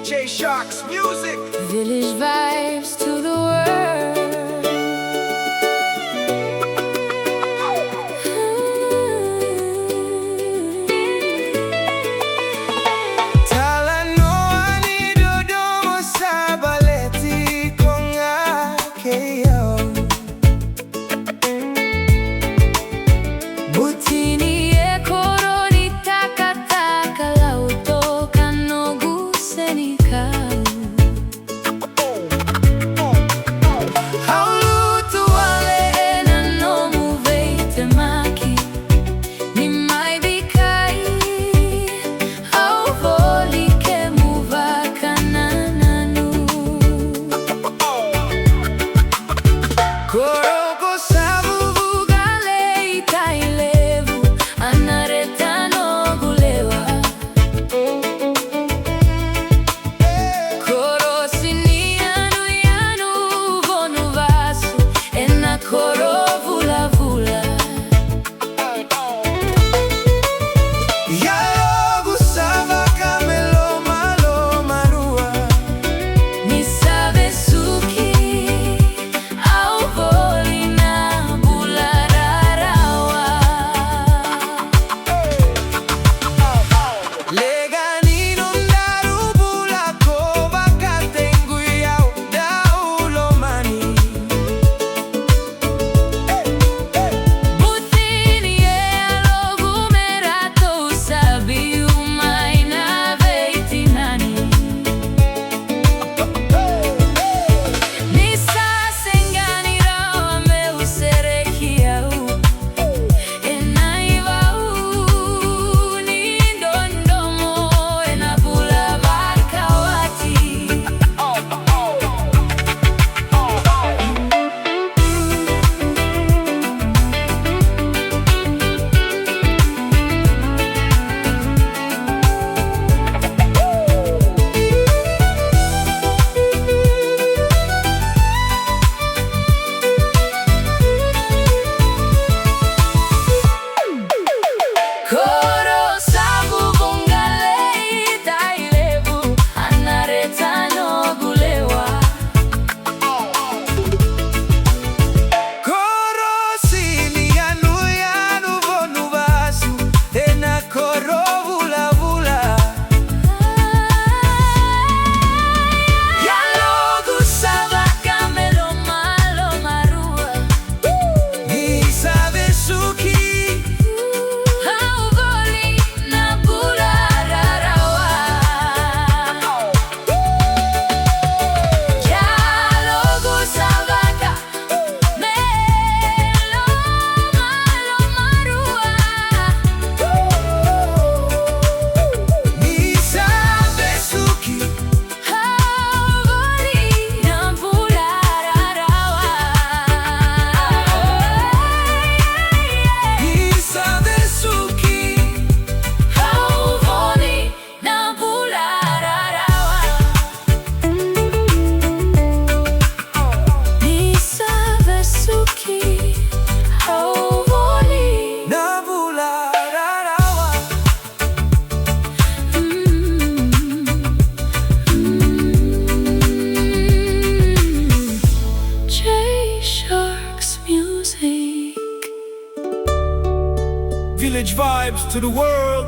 J Shark's music. Village vibes to the world. Talanoa ni Dodomo sabaleti konga keyo. Butini e koroni takataka lautoka no guseni kau. Haulutu wale na no muveite maki ni mai bikai. Au voli ke muvaka nananu. Koroko sabu vugale itailevu anaretano gulewa. Korosi ni Yanuyanu Vonu vasu ena koro vula vula. Yalogu sava kamelo malo marua. Ni sabe suki au voli na bulararawa. Legani non daru bula kova katengu yau daulo mani. Butini e alogu merato sabi umai na veiti nani. Nisa sengani rawa me userekiau. Enaivau ni Dodomo enabula barkawati. Koro sabu bungale itailevu anaretano gulewa. Korosi ni Yanuyanu Vonu vasu ena koro vula vula. Yalogu sava kamelo malo marua. Ni sabe suki. Au voli na bulararawa. Yalogu sava kamelo malo marua. Ni sabe suki. Au voli na bulararawa. Ni sabe suki. Au voli na bulararawa. Ni sabe suki. Au voli. Na vula rarawa. J Shark's music. Village vibes to the world.